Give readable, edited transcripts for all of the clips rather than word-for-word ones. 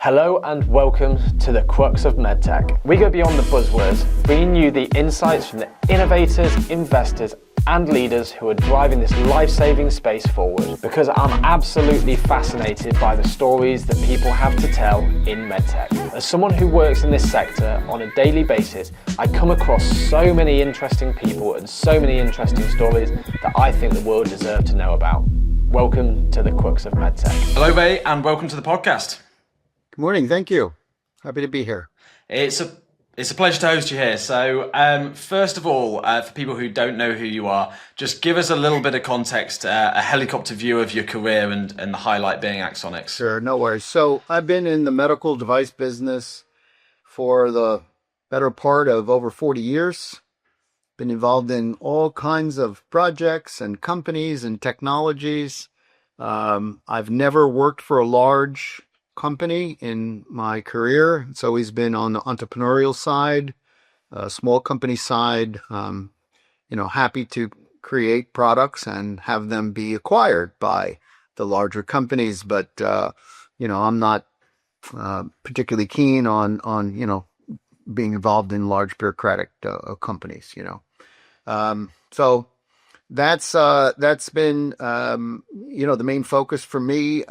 Hello and welcome to the crux of medtech. We go beyond the buzzwords, bringing you the insights from the innovators, investors, and leaders who are driving this life-saving space forward. Because I'm absolutely fascinated by the stories that people have to tell in medtech. As someone who works in this sector on a daily basis, I come across so many interesting people and so many interesting stories that I think the world deserves to know about. Welcome to the crux of medtech. Hello, Ray, and welcome to the podcast. Good morning. Thank you. Happy to be here. It's a pleasure to host you here. So, first of all, for people who don't know who you are, just give us a little bit of context, a helicopter view of your career and the highlight being Axonics. Sure, no worries. So I've been in the medical device business for the better part of over 40 years. Been involved in all kinds of projects and companies and technologies. I've never worked for a large company in my career. It's always been on the entrepreneurial side, small company side, happy to create products and have them be acquired by the larger companies. But, I'm not particularly keen on being involved in large bureaucratic companies, So that's been, the main focus for me.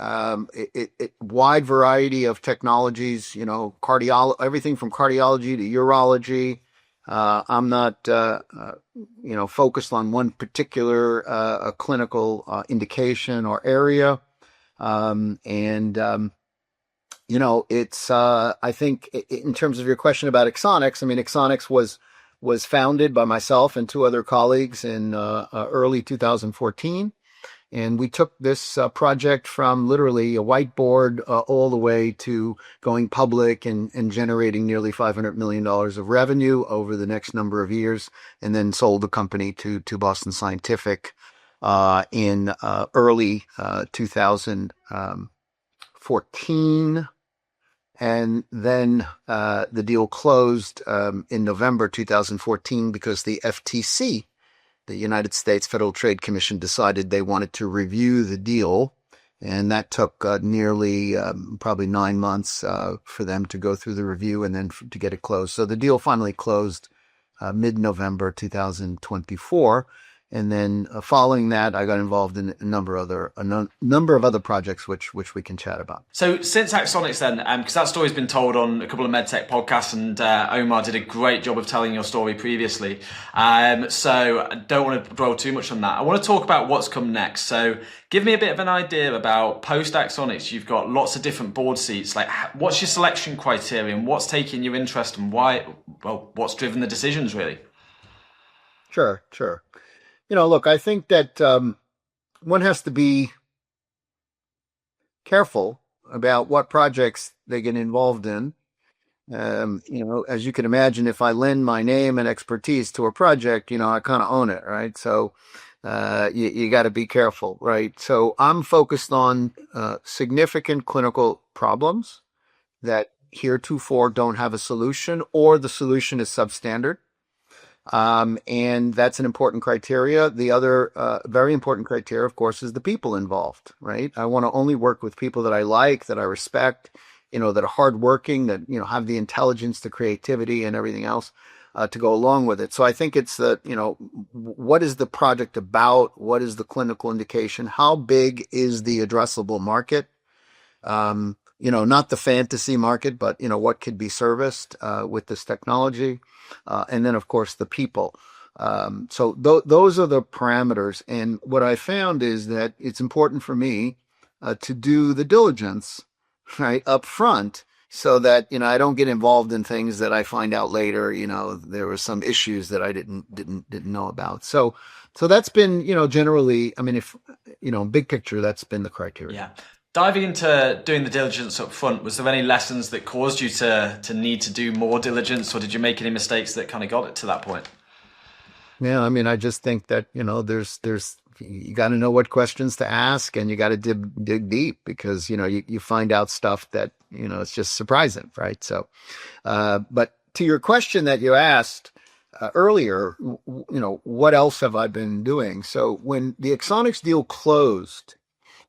Wide variety of technologies, everything from cardiology to urology. I'm not, focused on one particular clinical indication or area. I think in terms of your question about Axonics, Axonics was founded by myself and two other colleagues in early 2014. And we took this project from literally a whiteboard all the way to going public and generating nearly $500 million of revenue over the next number of years, and then sold the company to Boston Scientific in early 2014. And then the deal closed in November 2014 because the FTC, the United States Federal Trade Commission, decided they wanted to review the deal. And that took nearly probably 9 months for them to go through the review and then to get it closed. So the deal finally closed mid-November 2024. And then following that, I got involved in a number of other projects, which we can chat about. So since Axonics then, because that story's been told on a couple of medtech podcasts, and Omar did a great job of telling your story previously. So I don't want to dwell too much on that. I want to talk about what's come next. So give me a bit of an idea about post Axonics. You've got lots of different board seats. Like, what's your selection criteria, and what's taking your interest, and why? Well, what's driven the decisions, really? Sure. Look, I think that one has to be careful about what projects they get involved in. As you can imagine, if I lend my name and expertise to a project, I kind of own it, right? So you got to be careful, right? So I'm focused on significant clinical problems that heretofore don't have a solution, or the solution is substandard. And that's an important criteria. The other very important criteria, of course, is the people involved, right? I want to only work with people that I like, that I respect, that are hardworking, that, have the intelligence, the creativity, and everything else to go along with it. So I think it's what is the project about? What is the clinical indication? How big is the addressable market? Not the fantasy market, but, what could be serviced with this technology. And then, of course, the people. So those are the parameters. And what I found is that it's important for me to do the diligence right up front, so that, I don't get involved in things that I find out later, there were some issues that I didn't know about. So that's been, generally, if, big picture, that's been the criteria. Yeah. Diving into doing the diligence up front, was there any lessons that caused you to need to do more diligence, or did you make any mistakes that kind of got it to that point? Yeah, I just think that, there's you got to know what questions to ask, and you got to dig deep, because, you find out stuff that, it's just surprising, right? So, but to your question that you asked earlier, what else have I been doing? So when the Axonics deal closed,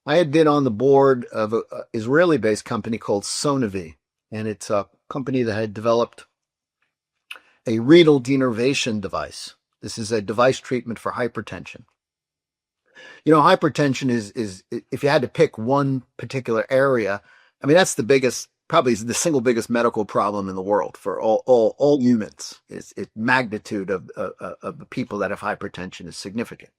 I had been on the board of an Israeli-based company called Sonovi, and it's a company that had developed a renal denervation device. This is a device treatment for hypertension. Hypertension is if you had to pick one particular area, I mean, that's the biggest, probably the single biggest medical problem in the world for all humans. Is magnitude of the people that have hypertension is significant.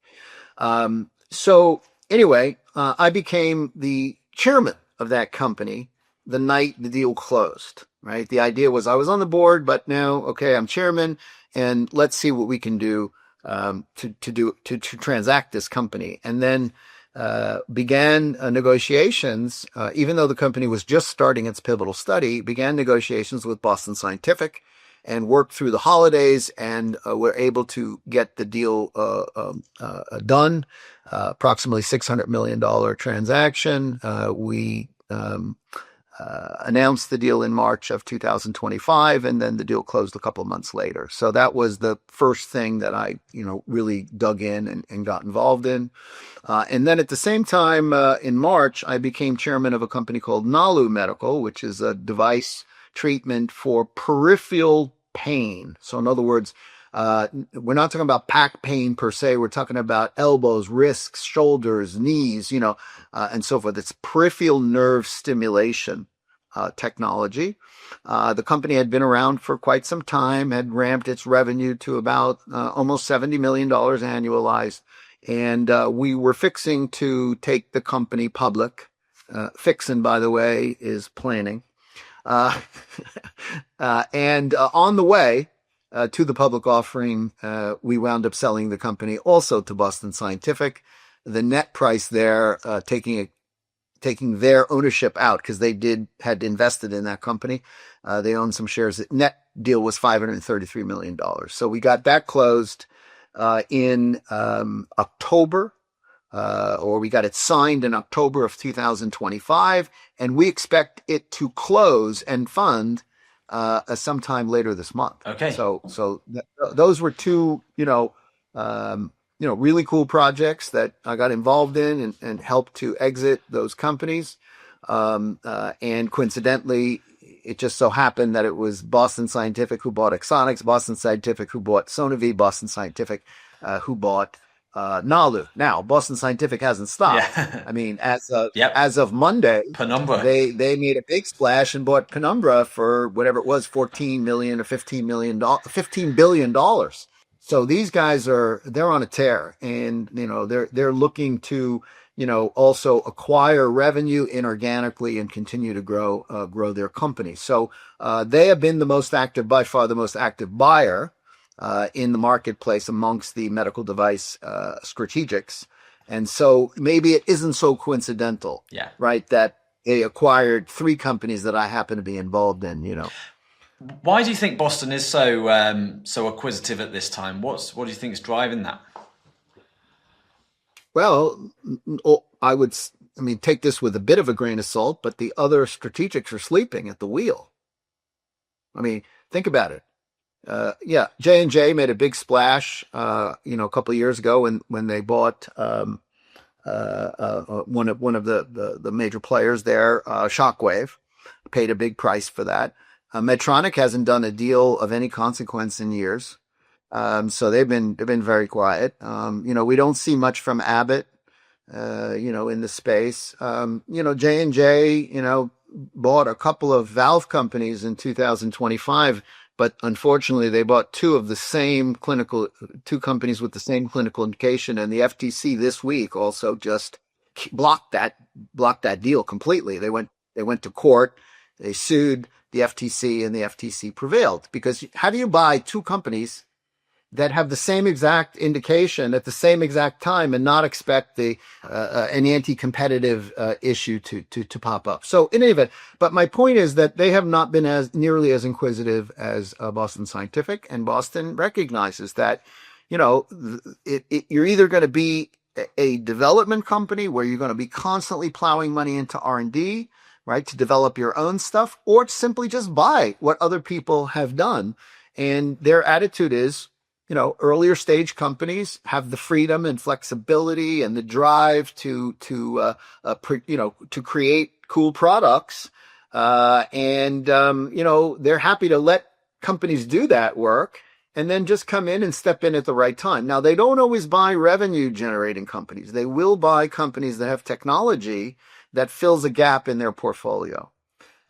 So anyway, I became the chairman of that company the night the deal closed, right? The idea was I was on the board, but now, okay, I'm chairman, and let's see what we can do to transact this company. And then began negotiations, even though the company was just starting its pivotal study, began negotiations with Boston Scientific and worked through the holidays and were able to get the deal done, approximately $600 million transaction. We announced the deal in March of 2025, and then the deal closed a couple of months later. So that was the first thing that I, really dug in and got involved in. And then at the same time, in March, I became chairman of a company called Nalu Medical, which is a device treatment for peripheral pain. So in other words, we're not talking about back pain per se. We're talking about elbows, wrists, shoulders, knees, and so forth. It's peripheral nerve stimulation technology. The company had been around for quite some time, had ramped its revenue to about almost $70 million annualized. And we were fixing to take the company public. Fixing, by the way, is planning. And on the way to the public offering, we wound up selling the company also to Boston Scientific. The net price there, taking their ownership out, because they had invested in that company. They owned some shares. The net deal was $533 million. So we got that closed in October, or we got it signed in October of 2025, and we expect it to close and fund sometime later this month. Okay. So those were two, really cool projects that I got involved in and helped to exit those companies. And coincidentally, it just so happened that it was Boston Scientific who bought Axonics, Boston Scientific who bought Sonovi, Boston Scientific who bought Nalu. Now, Boston Scientific hasn't stopped. Yeah. I mean, as of Monday, Penumbra. They made a big splash and bought Penumbra for whatever it was, $14 million or $15 billion. So these guys they're on a tear, and they're looking to also acquire revenue inorganically and continue to grow their company. So they have been by far the most active buyer in the marketplace amongst the medical device strategics. And so maybe it isn't so coincidental, right, that they acquired three companies that I happen to be involved in, Why do you think Boston is so acquisitive at this time? What do you think is driving that? Well, take this with a bit of a grain of salt, but the other strategics are sleeping at the wheel. I mean, think about it. J&J made a big splash, a couple of years ago when they bought one of the major players there, Shockwave, paid a big price for that. Medtronic hasn't done a deal of any consequence in years, so they've been very quiet. We don't see much from Abbott, in the space. J&J, bought a couple of valve companies in 2025. But unfortunately, they bought two companies with the same clinical indication, and the FTC this week also just blocked that deal completely. They went to court, they sued the FTC, and the FTC prevailed. Because how do you buy two companies that have the same exact indication at the same exact time and not expect an anti-competitive issue to pop up? So in any event, but my point is that they have not been nearly as inquisitive as Boston Scientific, and Boston recognizes that, you're either going to be a development company where you're going to be constantly plowing money into R&D, right, to develop your own stuff, or simply just buy what other people have done. And their attitude is, earlier stage companies have the freedom and flexibility and the drive to create cool products. They're happy to let companies do that work and then just come in and step in at the right time. Now, they don't always buy revenue generating companies. They will buy companies that have technology that fills a gap in their portfolio.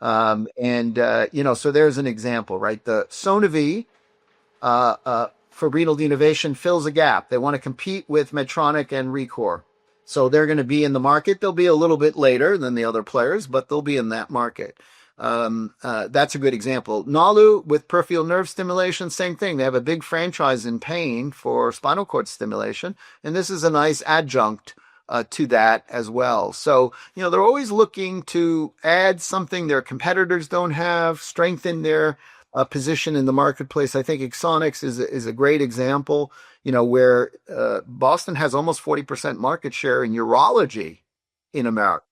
So there's an example, right? The Sonovi, for renal denervation fills a gap. They want to compete with Medtronic and Recor. So they're going to be in the market. They'll be a little bit later than the other players, but they'll be in that market. That's a good example. Nalu with peripheral nerve stimulation, same thing. They have a big franchise in pain for spinal cord stimulation. And this is a nice adjunct to that as well. So, they're always looking to add something their competitors don't have, strengthen their position in the marketplace. I think Axonics is a great example, where Boston has almost 40% market share in urology in America.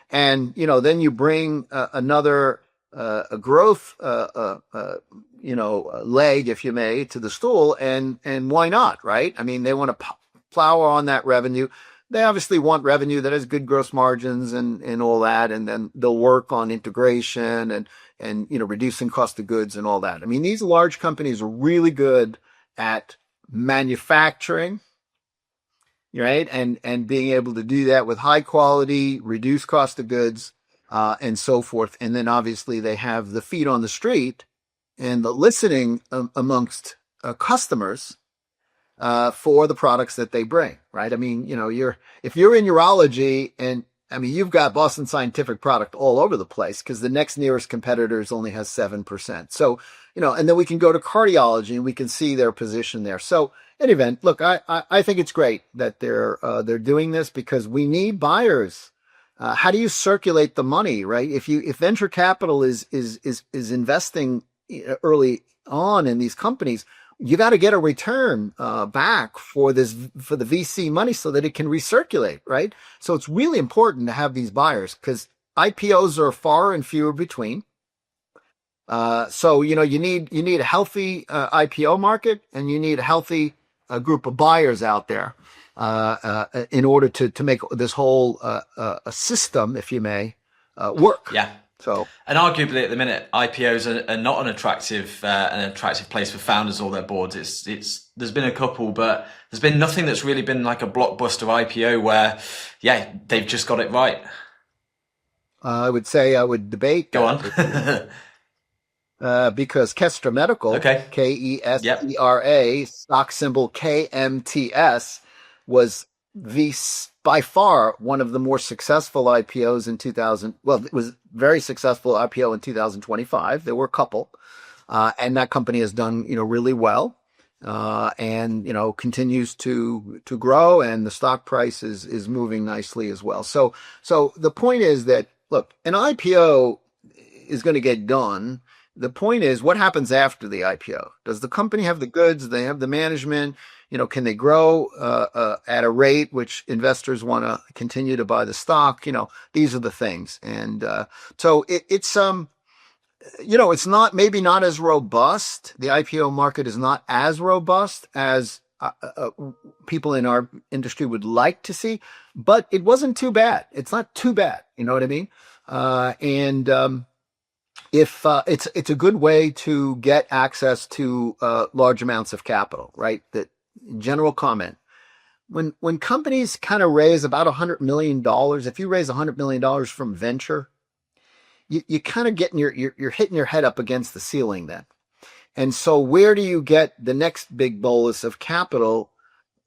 And, then you bring another a growth leg, if you may, to the stool, and why not, right? I mean, they want to plow on that revenue. They obviously want revenue that has good gross margins and all that, and then they'll work on integration and reducing cost of goods and all that. I mean, these large companies are really good at manufacturing, right? And being able to do that with high quality, reduce cost of goods, and so forth. And then obviously they have the feet on the street and the listening amongst customers for the products that they bring, right? I mean, if you're in urology, and I mean, you've got Boston Scientific product all over the place because the next nearest competitors only has 7%. So, and then we can go to cardiology and we can see their position there. So in any event, look, I think it's great that they're doing this because we need buyers. How do you circulate the money, right? If venture capital is investing early on in these companies, you got to get a return back for the VC money so that it can recirculate, right? So it's really important to have these buyers because IPOs are far and fewer between. So you need a healthy IPO market, and you need a healthy group of buyers out there in order to make this whole a system, if you may, work. Yeah. So, and arguably at the minute, IPOs are not an attractive place for founders or their boards. There's been a couple, but there's been nothing that's really been like a blockbuster IPO where, they've just got it right. I would say I would debate. Go on. Because Kestra Medical, okay. Kestra, stock symbol KMTS, was by far one of the more successful IPOs in 2000. Well, it was very successful IPO in 2025. There were a couple, and that company has done, really well, and, continues to grow, and the stock price is moving nicely as well. So the point is that, look, an IPO is going to get done. The point is, what happens after the IPO? Does the company have the goods? Do they have the management? Can they grow at a rate which investors want to continue to buy the stock? These are the things. And so it's it's not as robust. The IPO market is not as robust as people in our industry would like to see, but it wasn't too bad. It's not too bad. You know what I mean? If it's a good way to get access to large amounts of capital, right? That general comment. When companies kind of raise about $100 million, if you raise $100 million from venture, you kind of you're hitting your head up against the ceiling then. And so where do you get the next big bolus of capital?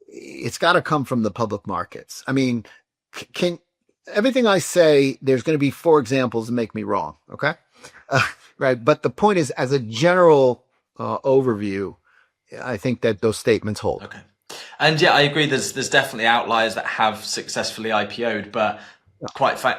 It's got to come from the public markets. I mean, everything I say, there's going to be 4 examples to make me wrong. Okay. Right. But the point is, as a general overview, I think that those statements hold. Okay. And I agree. There's definitely outliers that have successfully IPO'd, but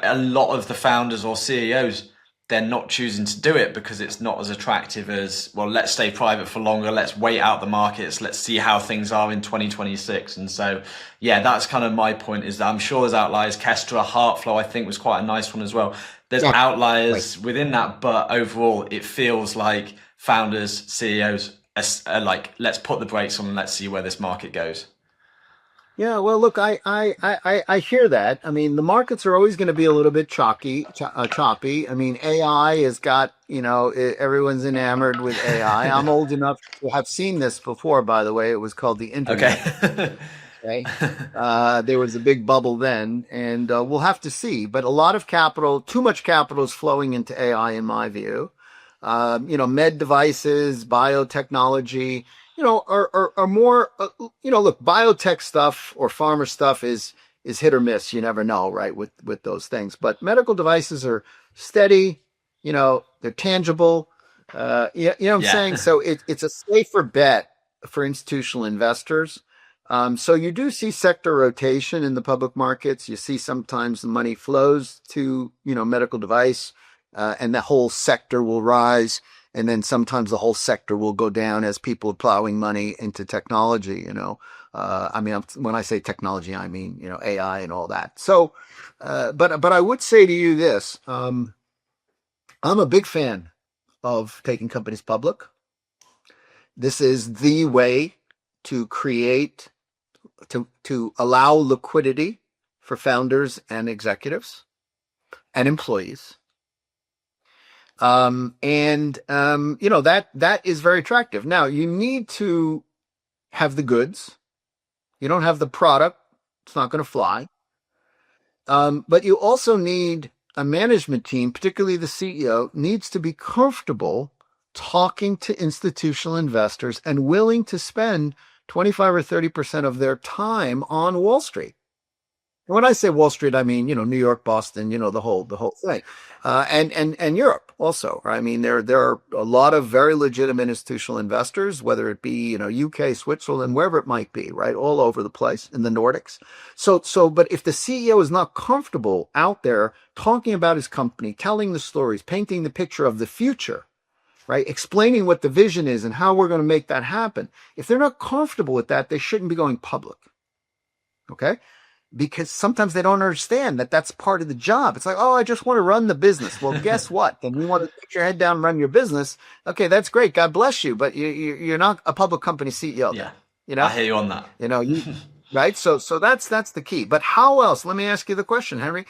a lot of the founders or CEOs, they're not choosing to do it because it's not as attractive as, well, let's stay private for longer. Let's wait out the markets. Let's see how things are in 2026. And so, that's kind of my point, is that I'm sure there's outliers. Kestra, Heartflow, I think was quite a nice one as well. There's outliers within that, but overall it feels like founders, CEOs like, let's put the brakes on and let's see where this market goes? Yeah, well, look, I hear that. I mean, the markets are always going to be a little bit choppy. I mean, AI has got, everyone's enamored with AI. I'm old enough to have seen this before, by the way. It was called the internet. Okay. Okay. There was a big bubble then, and we'll have to see. But a lot of capital, too much capital is flowing into AI, in my view. Med devices, biotechnology, are more, look, biotech stuff or pharma stuff is hit or miss. You never know, right, with those things. But medical devices are steady, they're tangible. What I'm Yeah. saying? So it's a safer bet for institutional investors. So you do see sector rotation in the public markets. You see sometimes the money flows to, medical device, and the whole sector will rise. And then sometimes the whole sector will go down as people are plowing money into technology, when I say technology, I mean, AI and all that. So, but I would say to you this, I'm a big fan of taking companies public. This is the way to create, to allow liquidity for founders and executives and employees. That is very attractive. Now, you need to have the goods. You don't have the product, it's not going to fly. But you also need a management team, particularly the CEO, needs to be comfortable talking to institutional investors and willing to spend 25 or 30% of their time on Wall Street. And when I say Wall Street, I mean, New York, Boston, the whole thing, and Europe also. I mean, there are a lot of very legitimate institutional investors, whether it be, UK, Switzerland, wherever it might be, right, all over the place in the Nordics. But if the CEO is not comfortable out there talking about his company, telling the stories, painting the picture of the future, right, explaining what the vision is and how we're going to make that happen, if they're not comfortable with that, they shouldn't be going public. Okay. Because sometimes they don't understand that that's part of the job. It's like, oh, I just want to run the business. Well, guess what? Then you want to put your head down and run your business. Okay, that's great. God bless you. But you're not a public company CEO. Yeah. I hear you on that. Right. So that's the key. But how else? Let me ask you the question, Henry.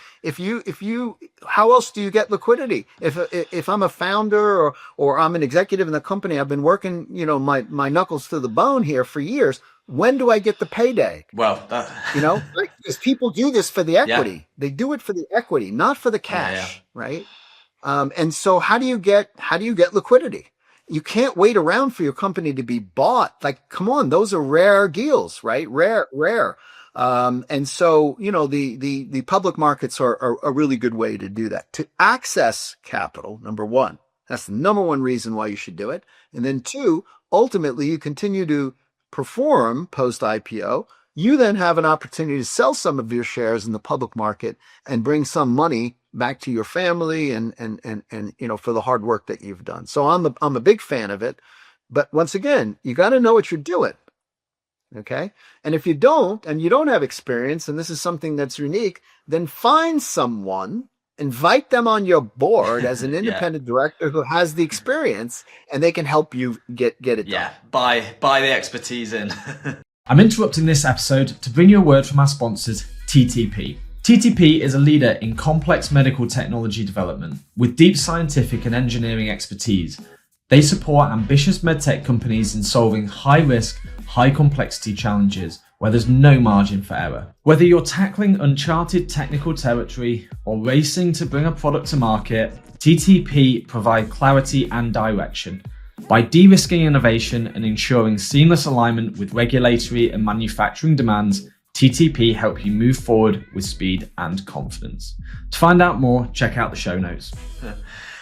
How else do you get liquidity? If I'm a founder or I'm an executive in the company, I've been working, my knuckles to the bone here for years. When do I get the payday? Well, because people do this for the equity. Yeah. They do it for the equity, not for the cash, right? And so how do you get liquidity? You can't wait around for your company to be bought. Like, come on, those are rare deals, right? Rare. And so, the public markets are a really good way to do that. To access capital, number one, that's the number one reason why you should do it. And then two, ultimately you continue to perform post IPO, you then have an opportunity to sell some of your shares in the public market and bring some money back to your family and for the hard work that you've done. So I'm a big fan of it, but once again, you got to know what you're doing. Okay. And if you don't, and you don't have experience, and this is something that's unique, then find someone, invite them on your board as an independent director who has the experience, and they can help you get it done. Yeah, buy the expertise in. I'm interrupting this episode to bring you a word from our sponsors, TTP. TTP is a leader in complex medical technology development with deep scientific and engineering expertise. They support ambitious medtech companies in solving high-risk, high-complexity challenges where there's no margin for error. Whether you're tackling uncharted technical territory or racing to bring a product to market, TTP provide clarity and direction. By de-risking innovation and ensuring seamless alignment with regulatory and manufacturing demands, TTP help you move forward with speed and confidence. To find out more, check out the show notes.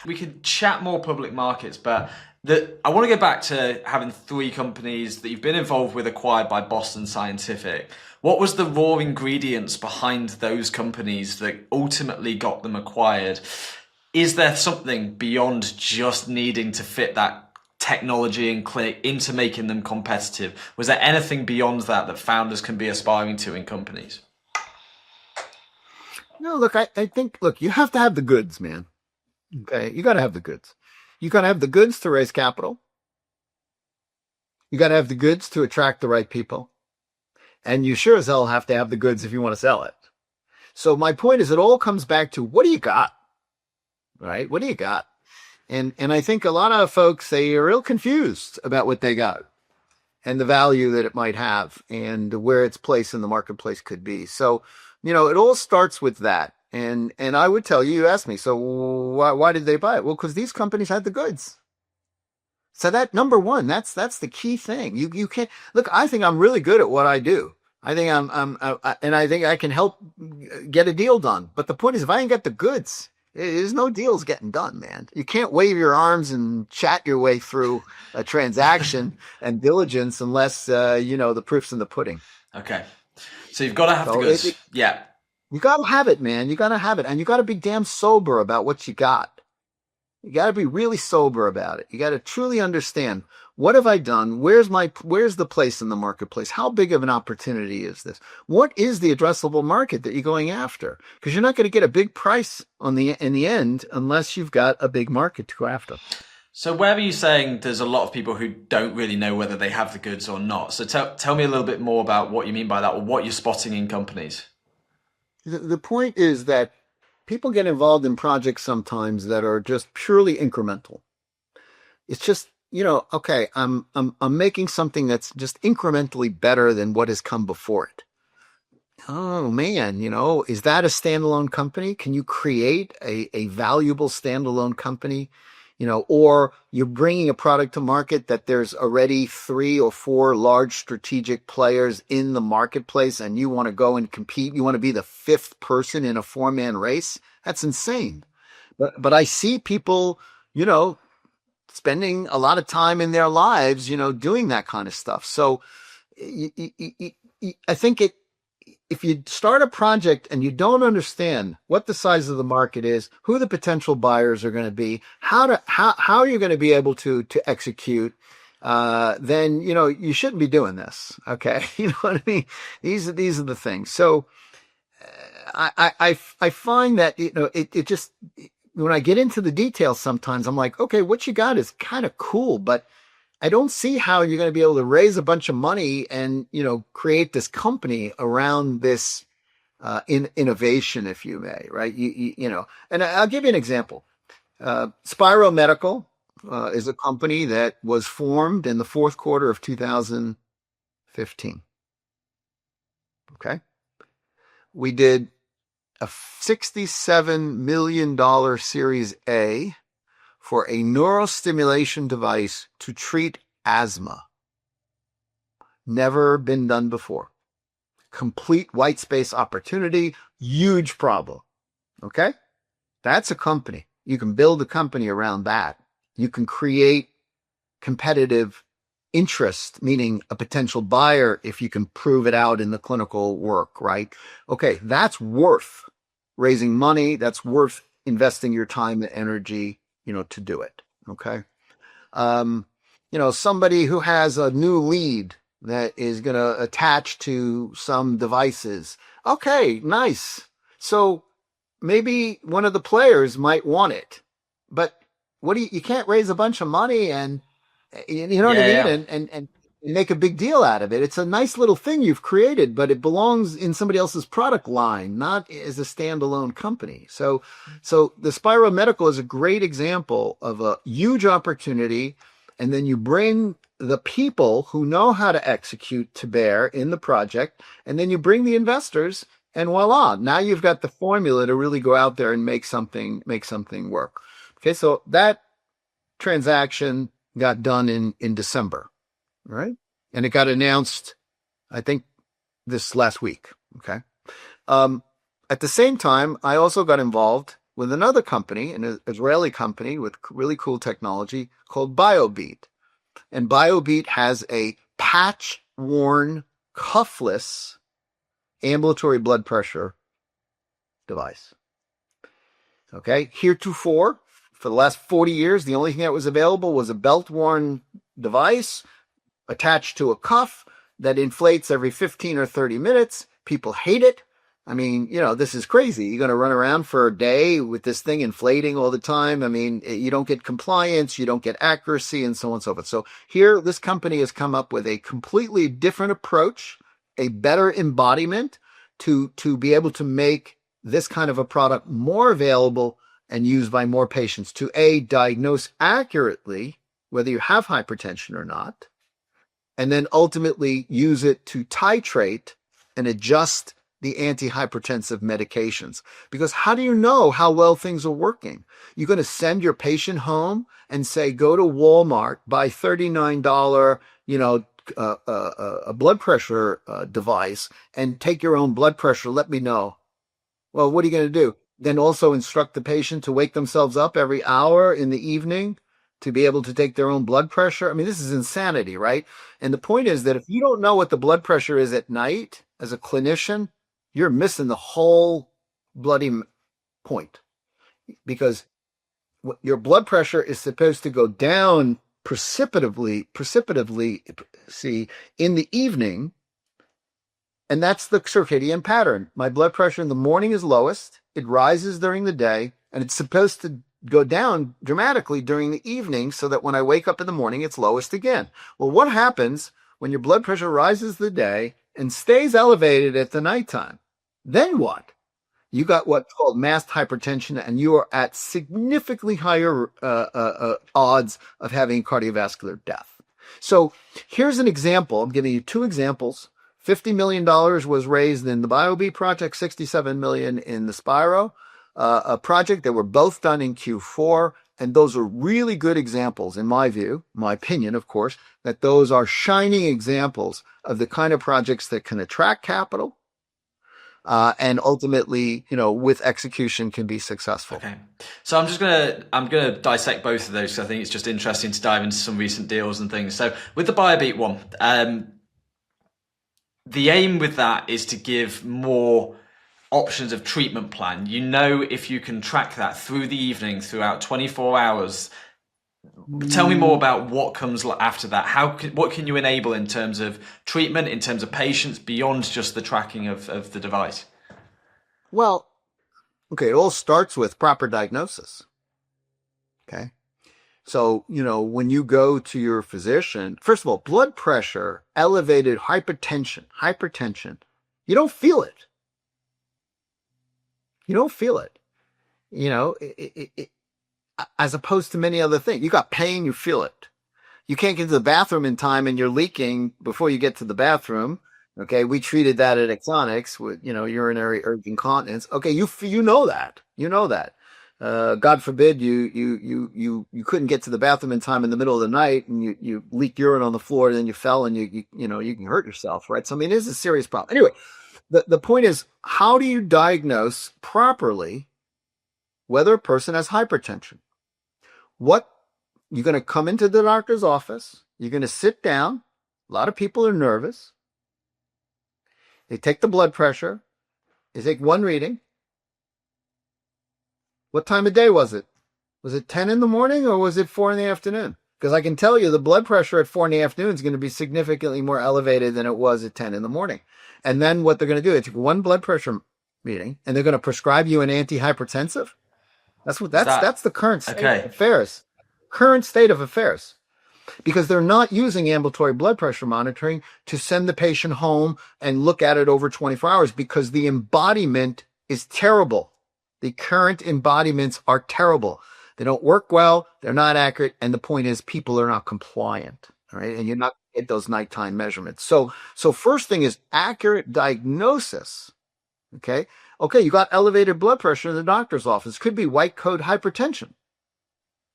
We could chat more public markets, but I want to go back to having 3 companies that you've been involved with acquired by Boston Scientific. What was the raw ingredients behind those companies that ultimately got them acquired? Is there something beyond just needing to fit that technology and clinic into making them competitive? Was there anything beyond that founders can be aspiring to in companies? No, look, I think, you have to have the goods, man. Okay, you got to have the goods. You got to have the goods to raise capital. You got to have the goods to attract the right people. And you sure as hell have to have the goods if you want to sell it. So my point is it all comes back to what do you got? Right? What do you got? And I think a lot of folks, they are real confused about what they got and the value that it might have and where its place in the marketplace could be. So, it all starts with that. And I would tell you, you asked me, so why did they buy it? Well, because these companies had the goods. So that number one, that's the key thing. You can't look. I think I'm really good at what I do. I think and I think I can help get a deal done. But the point is, if I ain't got the goods, there's no deals getting done, man. You can't wave your arms and chat your way through a transaction and diligence unless the proof's in the pudding. Okay, so you've got to have the goods. Yeah, you got to have it, man. You got to have it, and you got to be damn sober about what you got. You got to be really sober about it. You got to truly understand, what have I done? Where's the place in the marketplace? How big of an opportunity is this? What is the addressable market that you're going after? Because you're not going to get a big price in the end unless you've got a big market to go after. So where are you saying there's a lot of people who don't really know whether they have the goods or not? So tell me a little bit more about what you mean by that, or what you're spotting in companies. The point is that people get involved in projects sometimes that are just purely incremental. It's just, okay, I'm making something that's just incrementally better than what has come before it. Oh man, is that a standalone company? Can you create a valuable standalone company? Or you're bringing a product to market that there's already 3 or 4 large strategic players in the marketplace and you want to go and compete. You want to be the 5th person in a 4-man race. That's insane. But I see people, spending a lot of time in their lives, doing that kind of stuff. So I think if you start a project and you don't understand what the size of the market is, who the potential buyers are going to be, how you're going to be able to execute, then, you shouldn't be doing this. Okay. You know what I mean? These are the things. So I find that, it just, when I get into the details, sometimes I'm like, okay, what you got is kind of cool, but I don't see how you're going to be able to raise a bunch of money and, create this company around this innovation, if you may, right? And I'll give you an example. Spyro Medical is a company that was formed in the 4th quarter of 2015. Okay. We did a $67 million Series A for a neurostimulation device to treat asthma. Never been done before. Complete white space opportunity, huge problem. Okay? That's a company. You can build a company around that. You can create competitive interest, meaning a potential buyer if you can prove it out in the clinical work, right? Okay, that's worth raising money. That's worth investing your time and energy, to do it. Okay. Somebody who has a new lead that is going to attach to some devices. Okay, nice. So maybe one of the players might want it, but you can't raise a bunch of money and, what I mean? And make a big deal out of it. It's a nice little thing you've created, but it belongs in somebody else's product line, not as a standalone company. So the Spyro Medical is a great example of a huge opportunity. And then you bring the people who know how to execute to bear in the project, and then you bring the investors, and voila, now you've got the formula to really go out there and make something work. Okay. So that transaction got done in December. Right. And it got announced, I think, this last week. Okay. At the same time, I also got involved with another company, an Israeli company with really cool technology called BioBeat. And BioBeat has a patch-worn, cuffless ambulatory blood pressure device. Okay. Heretofore, for the last 40 years, the only thing that was available was a belt-worn device attached to a cuff that inflates every 15 or 30 minutes. People hate it. I mean, this is crazy. You're going to run around for a day with this thing inflating all the time. I mean, you don't get compliance, you don't get accuracy, and so on and so forth. So here, this company has come up with a completely different approach, a better embodiment to be able to make this kind of a product more available and used by more patients to diagnose accurately whether you have hypertension or not, and then ultimately use it to titrate and adjust the antihypertensive medications. Because how do you know how well things are working? You're going to send your patient home and say, go to Walmart, buy $39, a blood pressure device, and take your own blood pressure. Let me know. Well, what are you going to do? Then also instruct the patient to wake themselves up every hour in the evening to be able to take their own blood pressure. I mean, this is insanity, right? And the point is that if you don't know what the blood pressure is at night as a clinician, you're missing the whole bloody point, because your blood pressure is supposed to go down precipitatively, in the evening. And that's the circadian pattern. My blood pressure in the morning is lowest. It rises during the day, and it's supposed to go down dramatically during the evening so that when I wake up in the morning, it's lowest again. Well, what happens when your blood pressure rises the day and stays elevated at the nighttime? Then what? You got what's called masked hypertension, and you are at significantly higher odds of having cardiovascular death. So here's an example. I'm giving you two examples. $50 million was raised in the BioBee project, $67 million in the Spyro a project. They were both done in Q4. And those are really good examples, in my view, my opinion, of course, that those are shining examples of the kind of projects that can attract capital and ultimately, with execution can be successful. Okay. So I'm gonna dissect both of those, because I think it's just interesting to dive into some recent deals and things. So with the BioBeat one, the aim with that is to give more options of treatment plan. If you can track that through the evening, throughout 24 hours, tell me more about what comes after that. What can you enable in terms of treatment, in terms of patients, beyond just the tracking of the device? Well, okay, it all starts with proper diagnosis. Okay. So, when you go to your physician, first of all, blood pressure, elevated hypertension, you don't feel it. You don't feel it. As opposed to many other things. You got pain, you feel it. You can't get to the bathroom in time and you're leaking before you get to the bathroom. Okay. We treated that at Axonics with, urinary urge incontinence. Okay. You know that. God forbid you couldn't get to the bathroom in time in the middle of the night and you leaked urine on the floor, and then you fell and you can hurt yourself, right? So, I mean, it is a serious problem. Anyway, the point is, how do you diagnose properly whether a person has hypertension? You're going to come into the doctor's office. You're going to sit down. A lot of people are nervous. They take the blood pressure. They take one reading. What time of day was it? Was it 10 in the morning or was it 4 in the afternoon? Because I can tell you the blood pressure at 4 in the afternoon is going to be significantly more elevated than it was at 10 in the morning. And then what they're going to do, they take one blood pressure reading and they're going to prescribe you an antihypertensive. That's the current state of affairs. Current state of affairs. Because they're not using ambulatory blood pressure monitoring to send the patient home and look at it over 24 hours, because the embodiment is terrible. The current embodiments are terrible. They don't work well. They're not accurate. And the point is, people are not compliant. All right. And you're not going to get those nighttime measurements. So first thing is accurate diagnosis. Okay. You got elevated blood pressure in the doctor's office. Could be white coat hypertension.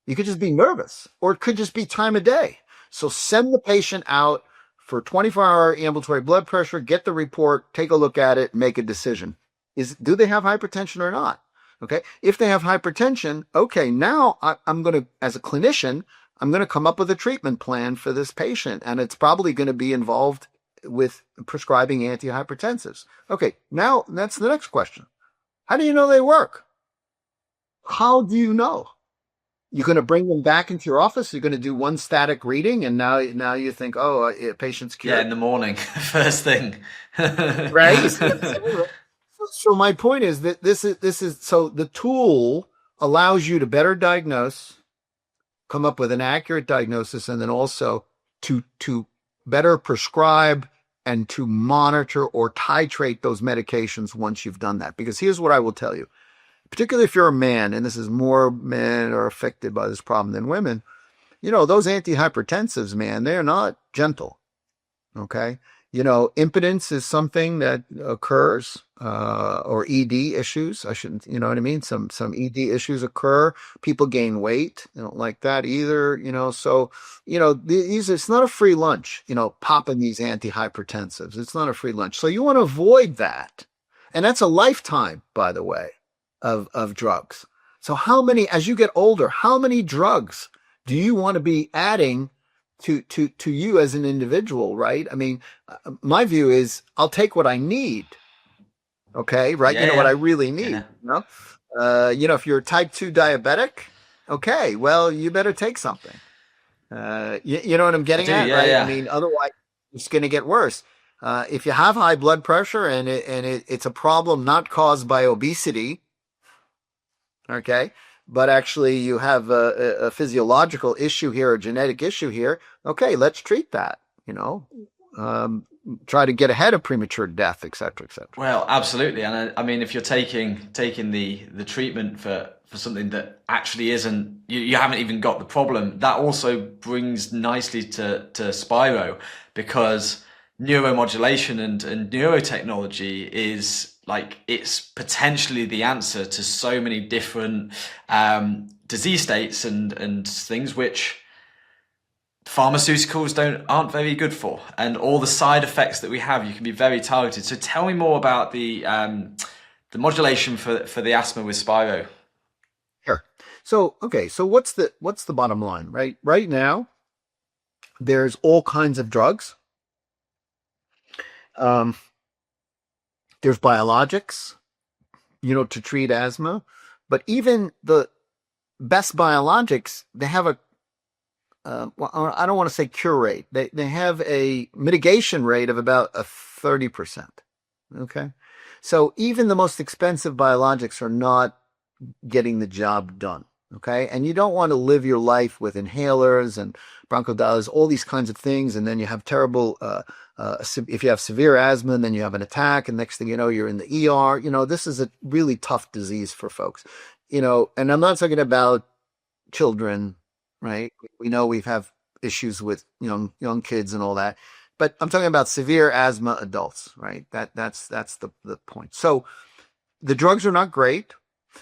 You could just be nervous, or it could just be time of day. So send the patient out for 24-hour ambulatory blood pressure, get the report, take a look at it, make a decision. Do they have hypertension or not? Okay. If they have hypertension, okay, now I'm going to, as a clinician, I'm going to come up with a treatment plan for this patient, and it's probably going to be involved with prescribing antihypertensives. Okay. Now that's the next question. How do you know they work? How do you know? You're going to bring them back into your office. You're going to do one static reading, and now you think, patient's cured. Yeah, in the morning, first thing. Right? So my point is that so the tool allows you to better diagnose, come up with an accurate diagnosis, and then also to better prescribe and to monitor or titrate those medications once you've done that. Because here's what I will tell you, particularly if you're a man, and this is more men are affected by this problem than women, those antihypertensives, man, they're not gentle. Okay. Impotence is something that occurs, or ED issues. I shouldn't, you know what I mean? Some ED issues occur. People gain weight. They don't like that either, so, it's not a free lunch, popping these antihypertensives. It's not a free lunch. So you want to avoid that. And that's a lifetime, by the way, of drugs. So as you get older, how many drugs do you want to be adding to you as an individual, right? I mean, my view is I'll take what I need. Okay, right? Yeah, what I really need. Yeah. If you're type 2 diabetic, okay, well, you better take something. You know what I'm getting at, right? Yeah. I mean, otherwise it's going to get worse. If you have high blood pressure and it's a problem not caused by obesity, okay, but actually you have a physiological issue here, a genetic issue here, okay, let's treat that, try to get ahead of premature death, et cetera, et cetera. Well, absolutely. And I mean, if you're taking the treatment for something that actually isn't, you haven't even got the problem, that also brings nicely to Spyro, because neuromodulation and neurotechnology is it's potentially the answer to so many different disease states and things which pharmaceuticals aren't very good for, and all the side effects that we have. You can be very targeted. So tell me more about the modulation for the asthma with Spyro. Sure. So what's the bottom line, right? Right now, there's all kinds of drugs. There's biologics, to treat asthma, but even the best biologics, they have I don't want to say cure rate. They have a mitigation rate of about 30%. Okay. So even the most expensive biologics are not getting the job done. Okay. And you don't want to live your life with inhalers and bronchodilators, all these kinds of things. And then you have terrible, if you have severe asthma, and then you have an attack, and next thing you know, you're in the ER. This is a really tough disease for folks, and I'm not talking about children, right? We know we have issues with young kids and all that, but I'm talking about severe asthma adults, right? That's the point. So the drugs are not great.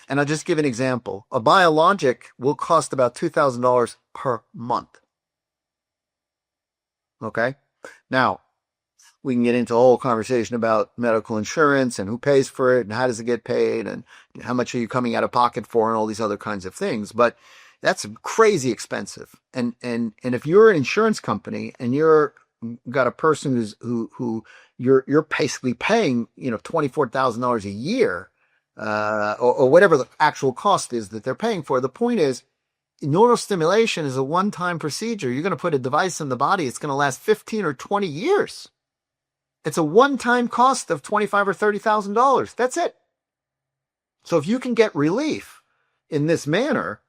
And I'll just give an example. A biologic will cost about $2,000 per month. Okay. Now, we can get into a whole conversation about medical insurance and who pays for it and how does it get paid and how much are you coming out of pocket for and all these other kinds of things. But that's crazy expensive. And if you're an insurance company and you're got a person who you're basically paying, $24,000 a year, or whatever the actual cost is that they're paying for. The point is, neurostimulation is a one-time procedure. You're going to put a device in the body. It's going to last 15 or 20 years. It's a one-time cost of $25,000 or $30,000. That's it. So if you can get relief in this manner,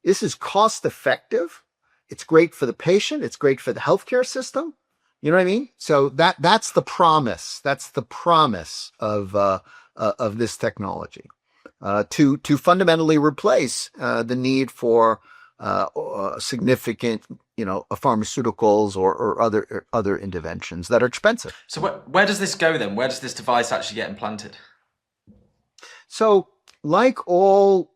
this is cost-effective. It's great for the patient. It's great for the healthcare system. You know what I mean? So that's the promise. That's the promise of this technology, to fundamentally replace the need for significant, pharmaceuticals or other interventions that are expensive. So where does this go then? Where does this device actually get implanted? So, like all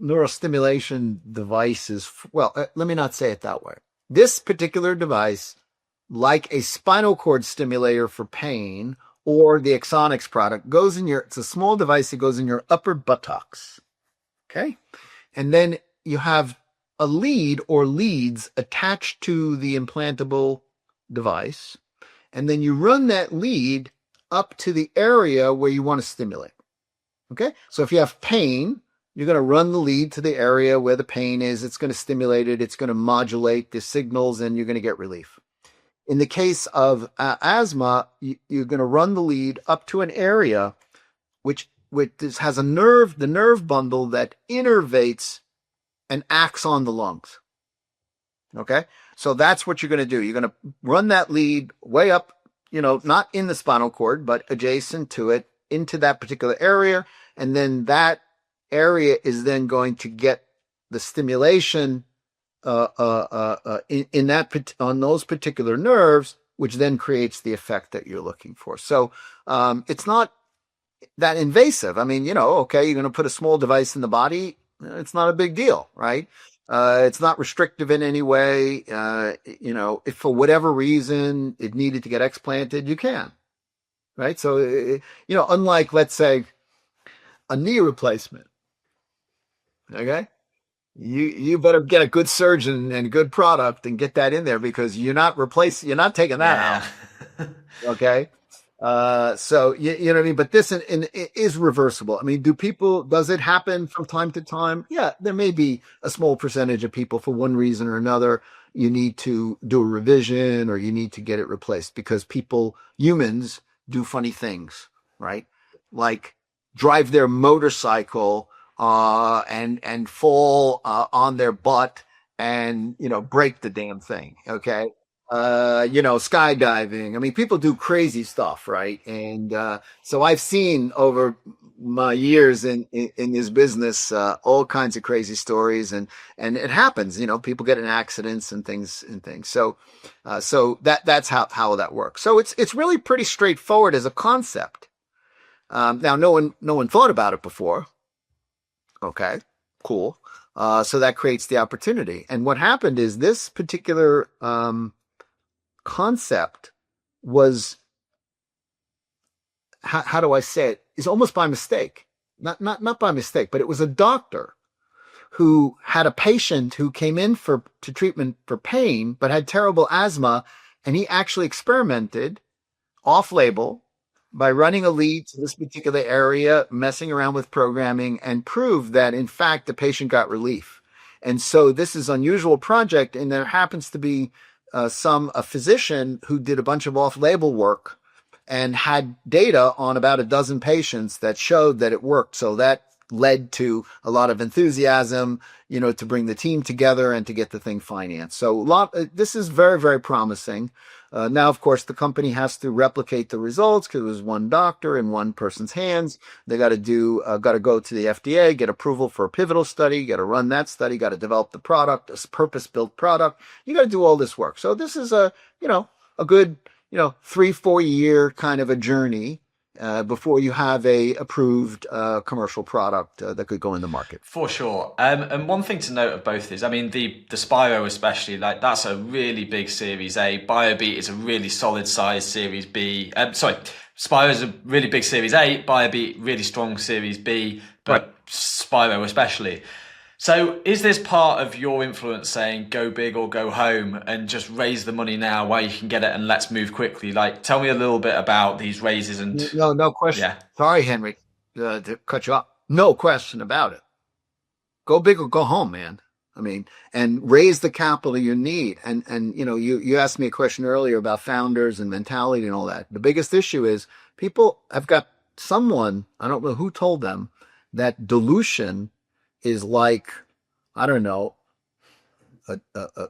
neurostimulation devices, let me not say it that way. This particular device, like a spinal cord stimulator for pain, or the Axonics product, it's a small device that goes in your upper buttocks. Okay. And then you have a lead or leads attached to the implantable device. And then you run that lead up to the area where you want to stimulate. Okay. So if you have pain, you're going to run the lead to the area where the pain is. It's going to stimulate it. It's going to modulate the signals and you're going to get relief. In the case of asthma, you're going to run the lead up to an area has the nerve bundle that innervates and acts on the lungs. Okay. So that's what you're going to do. You're going to run that lead way up, not in the spinal cord, but adjacent to it into that particular area. And then that area is then going to get the stimulation in that on those particular nerves, which then creates the effect that you're looking for. So it's not that invasive. I mean, okay, you're going to put a small device in the body. It's not a big deal, right? It's not restrictive in any way. If for whatever reason it needed to get explanted, you can, right? So, unlike, let's say, a knee replacement, okay? You better get a good surgeon and good product and get that in there, because you're not taking that out. Okay. So you know what I mean? But this is reversible. I mean, does it happen from time to time? Yeah, there may be a small percentage of people, for one reason or another, you need to do a revision or you need to get it replaced, because humans do funny things, right? Like drive their motorcycle, and fall, on their butt and, break the damn thing. Okay. Skydiving. I mean, people do crazy stuff, right? And so I've seen over my years in this business all kinds of crazy stories, and it happens. People get in accidents and things. So that's how that works. So it's really pretty straightforward as a concept. Now, no one thought about it before. Okay, cool. So that creates the opportunity. And what happened is this particular concept was, how do I say it, is almost by mistake. Not by mistake, but it was a doctor who had a patient who came in to treatment for pain, but had terrible asthma. And he actually experimented off-label by running a lead to this particular area, messing around with programming, and proved that, in fact, the patient got relief. And so this is an unusual project, and there happens to be a physician who did a bunch of off-label work and had data on about a dozen patients that showed that it worked. So that led to a lot of enthusiasm, to bring the team together and to get the thing financed. So this is very, very promising. Now, of course, the company has to replicate the results, because it was one doctor in one person's hands. They got to go to the FDA, get approval for a pivotal study, got to run that study, got to develop the product, a purpose-built product. You got to do all this work. So this is a good, 3-4 year kind of a journey before you have a approved commercial product that could go in the market. For sure. And one thing to note of both is, I mean, the Spyro especially, like, that's a really big Series A. BioBeat is a really solid size Series B. Spyro is a really big Series A. BioBeat, really strong Series B, but right. Spyro especially. So is this part of your influence saying go big or go home and just raise the money now while you can get it and let's move quickly? Like, tell me a little bit about these raises and... No question. Yeah. Sorry, Henry, to cut you off. No question about it. Go big or go home, man. I mean, and raise the capital you need. And you asked me a question earlier about founders and mentality and all that. The biggest issue is people have got someone, I don't know who told them, that dilution is like, I don't know,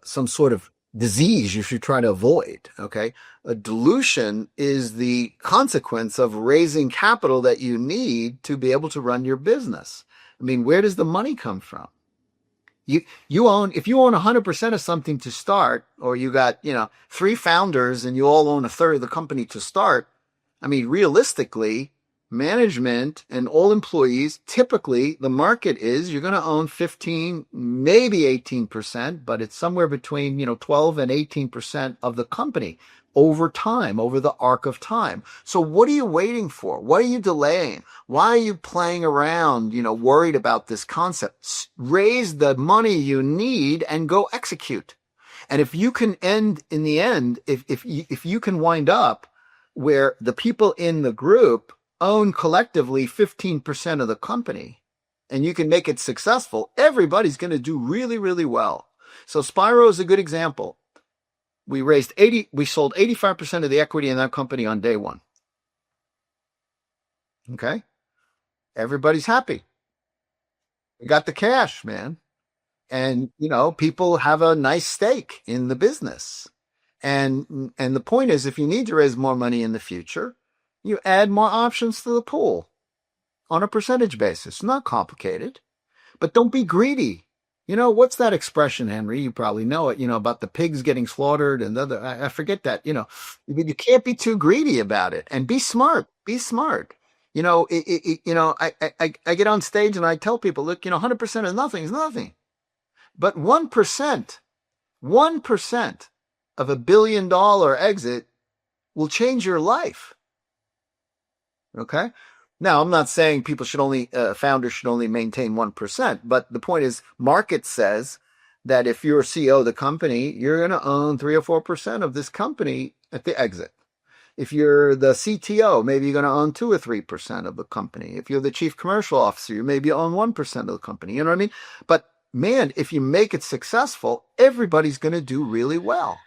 some sort of disease you should try to avoid. Okay. A dilution is the consequence of raising capital that you need to be able to run your business. I mean, where does the money come from? If you own 100% of something to start, or you got, 3 founders and you all own a third of the company to start. I mean, realistically, management and all employees, typically the market is you're going to own 15, maybe 18%, but it's somewhere between, 12 and 18% of the company over time, over the arc of time. So what are you waiting for? What are you delaying? Why are you playing around, worried about this concept? Raise the money you need and go execute. And if you can if you can wind up where the people in the group own collectively 15% of the company, and you can make it successful, everybody's going to do really, really well. So Spyro is a good example. We sold 85% of the equity in that company on day one. Okay. everybody's happy. You got the cash, man. And, people have a nice stake in the business. And the point is, if you need to raise more money in the future, you add more options to the pool on a percentage basis. Not complicated, but don't be greedy. What's that expression, Henry? You probably know it, about the pigs getting slaughtered and I forget that, you can't be too greedy about it, and be smart. Be smart. I get on stage and I tell people, look, 100% of nothing is nothing, but 1% of $1 billion exit will change your life. Okay. Now, I'm not saying founders should only maintain 1%, but the point is, market says that if you're a CEO of the company, you're going to own 3 or 4% of this company at the exit. If you're the CTO, maybe you're going to own 2 or 3% of the company. If you're the chief commercial officer, you maybe own 1% of the company. You know what I mean? But man, if you make it successful, everybody's going to do really well.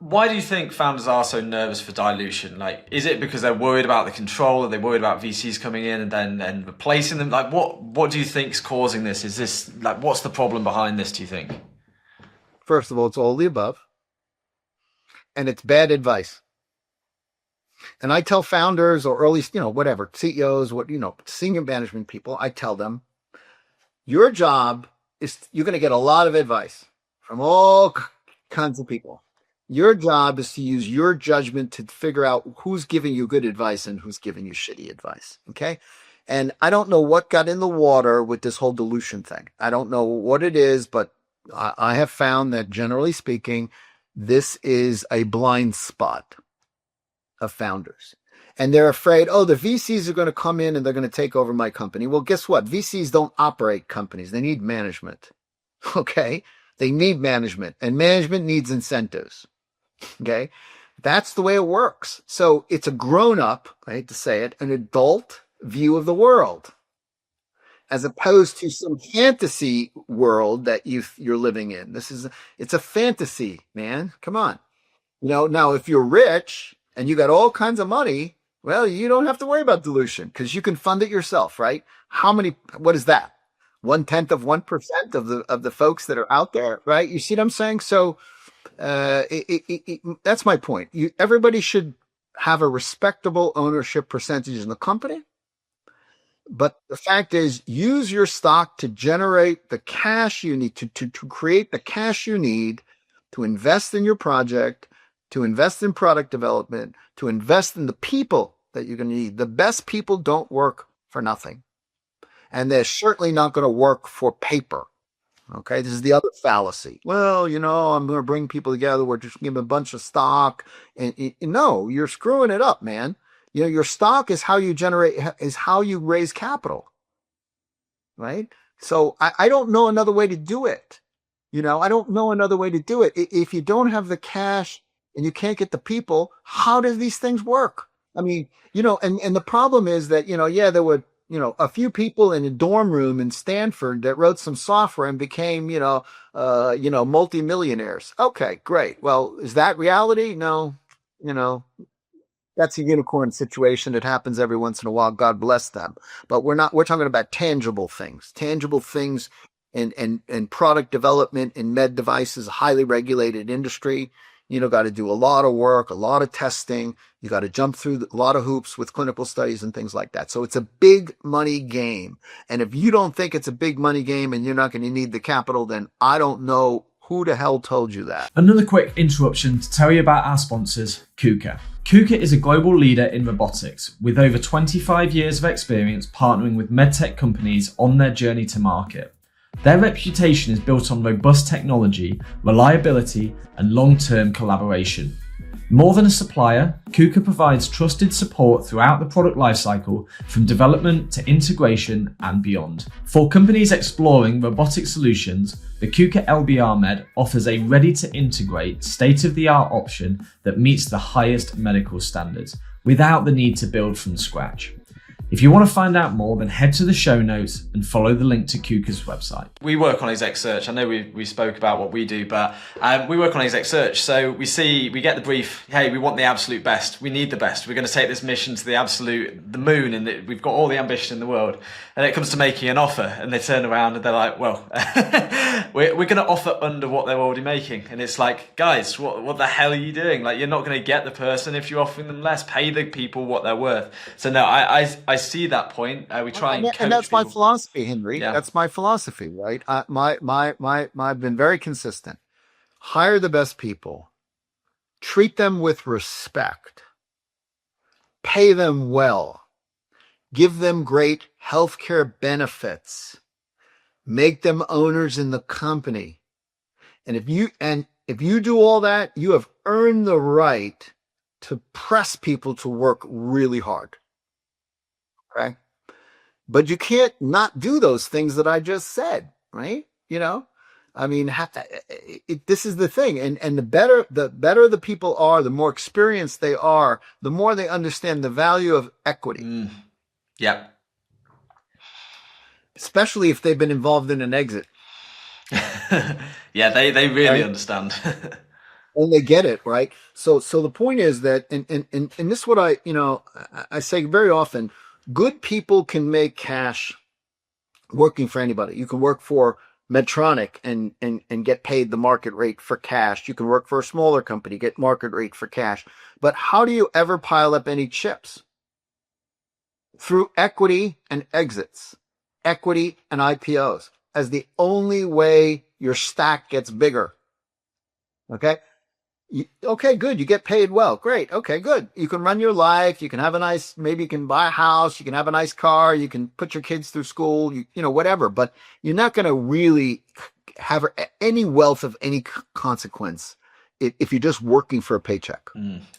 Why do you think founders are so nervous for dilution? Like, is it because they're worried about the control? Are they worried about VCs coming in and then replacing them? Like, what do you think is causing this? Is this what's the problem behind this, do you think? First of all, it's all the above, and it's bad advice. And I tell founders, or early, whatever, CEOs, senior management people, I tell them, your job is, you're going to get a lot of advice from all kinds of people. Your job is to use your judgment to figure out who's giving you good advice and who's giving you shitty advice. Okay. And I don't know what got in the water with this whole dilution thing. I don't know what it is, but I have found that generally speaking, this is a blind spot of founders. And they're afraid, the VCs are going to come in and they're going to take over my company. Well, guess what? VCs don't operate companies. They need management. Okay. They need management, and management needs incentives. Okay. That's the way it works. So it's a grown up, I hate to say it, an adult view of the world, as opposed to some fantasy world that you're living in. It's a fantasy, man. Come on. Now if you're rich and you got all kinds of money, well, you don't have to worry about dilution because you can fund it yourself, right? What is that? 1/10 of 1% of the folks that are out there, right? You see what I'm saying? So, that's my point. Everybody should have a respectable ownership percentage in the company. But the fact is, use your stock to generate the cash you need to create the cash you need to invest in your project, to invest in product development, to invest in the people that you're going to need. The best people don't work for nothing. And they're certainly not going to work for paper. Okay, this is the other fallacy. Well, I'm going to bring people together. We're just giving a bunch of stock. And no, you're screwing it up, man. Your stock is how you raise capital. Right? So I don't know another way to do it. I don't know another way to do it. If you don't have the cash and you can't get the people, how do these things work? I mean, and the problem is that, there were, a few people in a dorm room in Stanford that wrote some software and became, multimillionaires. Okay, great. Well, is that reality? No, that's a unicorn situation. It happens every once in a while. God bless them. But we're talking about tangible things and product development in med devices, a highly regulated industry. Got to do a lot of work, a lot of testing. You got to jump through a lot of hoops with clinical studies and things like that. So it's a big money game. And if you don't think it's a big money game and you're not going to need the capital, then I don't know who the hell told you that. Another quick interruption to tell you about our sponsors, KUKA. KUKA is a global leader in robotics with over 25 years of experience partnering with medtech companies on their journey to market. Their reputation is built on robust technology, reliability, and long-term collaboration. More than a supplier, KUKA provides trusted support throughout the product lifecycle, from development to integration and beyond. For companies exploring robotic solutions, the KUKA LBR Med offers a ready-to-integrate, state-of-the-art option that meets the highest medical standards, without the need to build from scratch. If you want to find out more, then head to the show notes and follow the link to Kuka's website. We work on exec search. I know we spoke about what we do, but we work on exec search. So we get the brief, hey, we want the absolute best. We need the best. We're going to take this mission to the moon, and we've got all the ambition in the world. And it comes to making an offer, and they turn around and they're like, well, we're going to offer under what they're already making. And it's like, guys, what the hell are you doing? Like, you're not going to get the person if you're offering them less. Pay the people what they're worth. So no, I see that point. We try and coach and that's people. My philosophy, Henry. Yeah. That's my philosophy, right? I've been very consistent. Hire the best people, treat them with respect, pay them well, give them great healthcare benefits, make them owners in the company. And if you do all that, you have earned the right to press people to work really hard. Okay? But you can't not do those things that I just said, right? I mean, this is the thing. And the better the people are, the more experienced they are, the more they understand the value of equity. Yep. Especially if they've been involved in an exit. Yeah, they really understand. And they get it, right? So the point is that, and this is what I say very often, good people can make cash working for anybody. You can work for Medtronic and get paid the market rate for cash. You can work for a smaller company, get market rate for cash. But how do you ever pile up any chips? Through equity and exits, equity and IPOs, as the only way your stack gets bigger. Okay? Okay, good. You get paid well. Great. Okay, good. You can run your life. You can have maybe you can buy a house. You can have a nice car. You can put your kids through school, whatever. But you're not going to really have any wealth of any consequence if you're just working for a paycheck.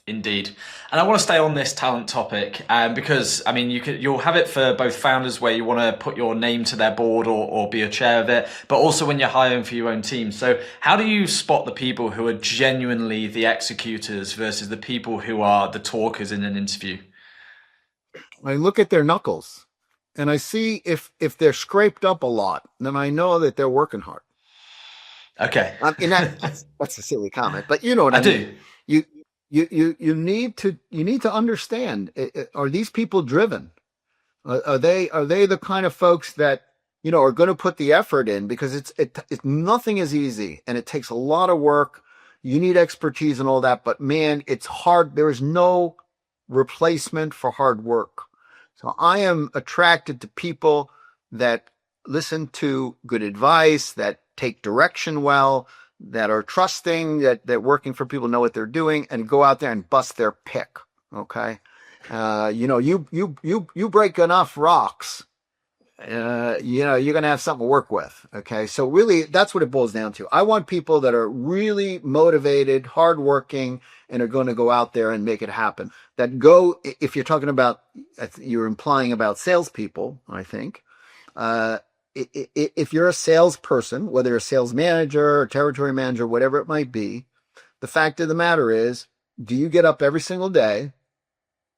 Indeed. And I want to stay on this talent topic because, I mean, you'll have it for both founders where you want to put your name to their board or be a chair of it, but also when you're hiring for your own team. So how do you spot the people who are genuinely the executors versus the people who are the talkers in an interview? I look at their knuckles and I see if they're scraped up a lot, then I know that they're working hard. Okay. That's a silly comment, but you know what I mean. Do. You need to understand, are these people driven? Are they the kind of folks that, are going to put the effort in, because nothing is easy and it takes a lot of work. You need expertise and all that, but man, it's hard. There is no replacement for hard work. So I am attracted to people that listen to good advice, that take direction well, that are trusting, that working for people know what they're doing, and go out there and bust their pick. Okay. You break enough rocks, you're going to have something to work with. Okay. So really that's what it boils down to. I want people that are really motivated, hardworking, and are going to go out there and make it happen. If you're talking about, you're implying about salespeople, I think, if you're a salesperson, whether you're a sales manager or territory manager, whatever it might be, the fact of the matter is, do you get up every single day,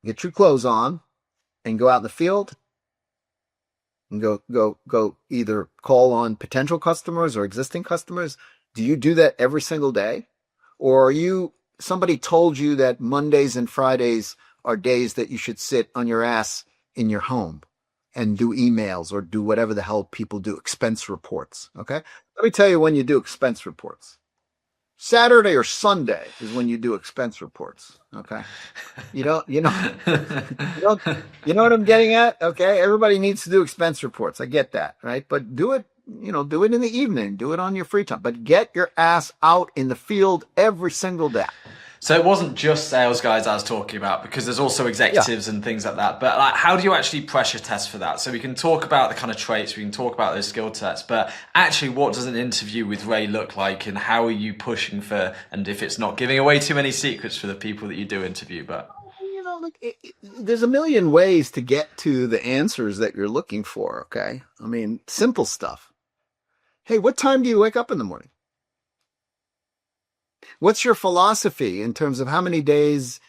get your clothes on, and go out in the field and go either call on potential customers or existing customers? Do you do that every single day? Or somebody told you that Mondays and Fridays are days that you should sit on your ass in your home and do emails or do whatever the hell people do, expense reports. Okay. Let me tell you when you do expense reports. Saturday or Sunday is when you do expense reports. Okay. You know what I'm getting at? Okay. Everybody needs to do expense reports. I get that. Right. But do it in the evening, do it on your free time, but get your ass out in the field every single day. So it wasn't just sales guys I was talking about, because there's also executives and things like that. But how do you actually pressure test for that? So we can talk about the kind of traits, we can talk about those skill tests, but actually what does an interview with Ray look like, and how are you pushing for, and if it's not giving away too many secrets for the people that you do interview, but... There's a million ways to get to the answers that you're looking for, okay? I mean, simple stuff. Hey, what time do you wake up in the morning? What's your philosophy in terms of how many days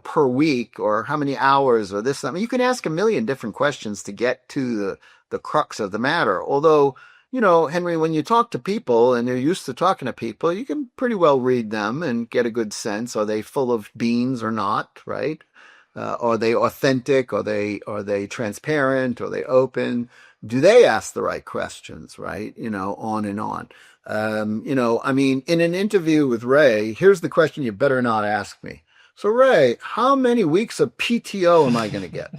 per week, or how many hours, or this. I mean, you can ask a million different questions to get to the crux of the matter. Although, Henry, when you talk to people and you're used to talking to people, you can pretty well read them and get a good sense. Are they full of beans or not, right? Are they authentic? Are they transparent? Are they open? Do they ask the right questions, right? On and on. I mean, in an interview with Ray, here's the question you better not ask me. So, Ray, how many weeks of PTO am I going to get?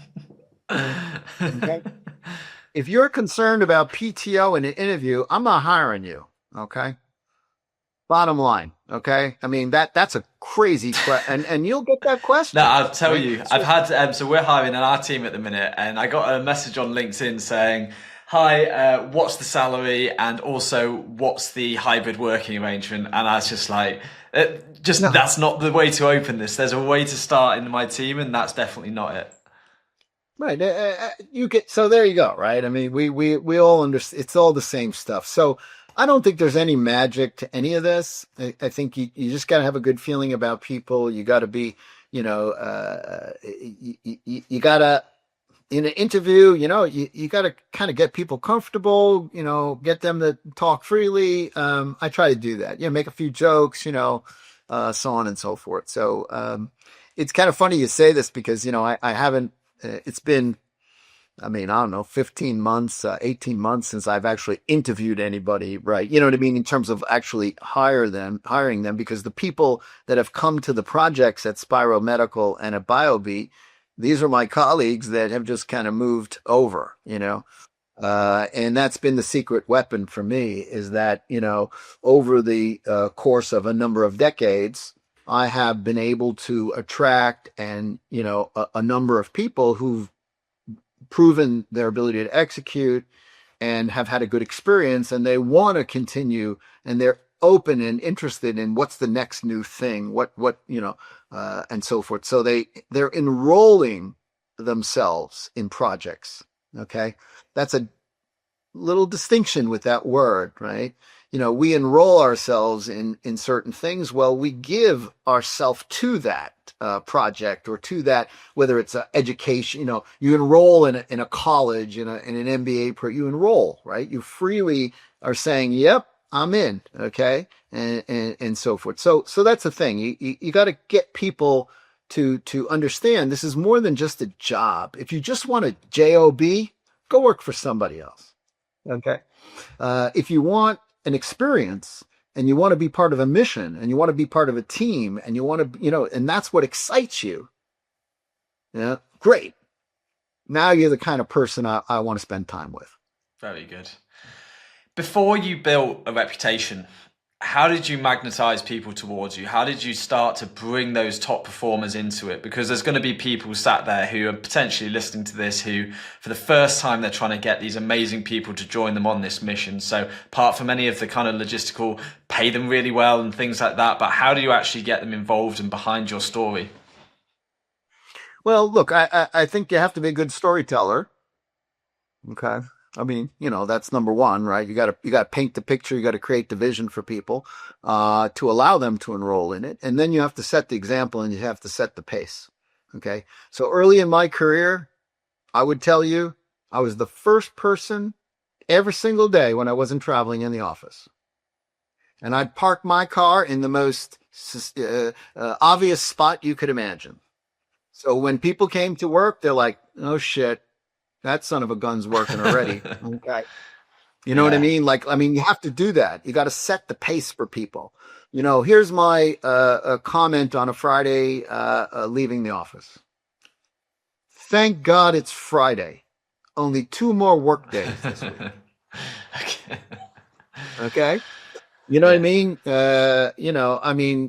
Okay. If you're concerned about PTO in an interview, I'm not hiring you. Okay. Bottom line. Okay. I mean, that's a crazy question, and you'll get that question. No, I'll tell you, I've had, so we're hiring in our team at the minute, and I got a message on LinkedIn saying, hi, what's the salary? And also, what's the hybrid working arrangement? And I was just like, that's not the way to open this. There's a way to start in my team, and that's definitely not it. Right. So there you go. Right. I mean, we all understand. It's all the same stuff. So I don't think there's any magic to any of this. I think you just got to have a good feeling about people. You got to be, you got to, in an interview, you got to kind of get people comfortable, get them to talk freely. I try to do that, make a few jokes, so on and so forth. So it's kind of funny you say this because, I haven't, it's been, I mean, I don't know, 15 months, 18 months since I've actually interviewed anybody, right? You know what I mean? In terms of actually hiring them, because the people that have come to the projects at Spyro Medical and at BioBeat, these are my colleagues that have just kind of moved over, and that's been the secret weapon for me is that, over the course of a number of decades, I have been able to attract and, a number of people who've proven their ability to execute and have had a good experience, and they want to continue, and they're open and interested in what's the next new thing, and so forth. So they're enrolling themselves in projects. Okay. That's a little distinction with that word, right? We enroll ourselves in certain things. Well, we give ourselves to that project or to that, whether it's education, you enroll in a college, in an MBA, you enroll, right? You freely are saying, yep, I'm in. Okay. And so forth. So that's the thing. You got to get people to understand this is more than just a job. If you just want a job, go work for somebody else. Okay. If you want an experience and you want to be part of a mission and you want to be part of a team and you want to, and that's what excites you. Yeah. Great. Now you're the kind of person I want to spend time with. Very good. Before you built a reputation, how did you magnetize people towards you? How did you start to bring those top performers into it? Because there's going to be people sat there who are potentially listening to this who, for the first time, they're trying to get these amazing people to join them on this mission. So apart from any of the kind of logistical, pay them really well and things like that, but how do you actually get them involved and behind your story? Well, look, I think you have to be a good storyteller. Okay. I mean, that's number one, right? You got to paint the picture. You got to create the vision for people, to allow them to enroll in it. And then you have to set the example and you have to set the pace. Okay. So early in my career, I would tell you, I was the first person every single day when I wasn't traveling in the office. And I'd park my car in the most obvious spot you could imagine. So when people came to work, they're like, oh shit. That son of a gun's working already. Okay. You know what I mean? You have to do that. You got to set the pace for people. Here's my comment on a Friday leaving the office. Thank God it's Friday. Only 2 more work days this week. Okay. You know what I mean?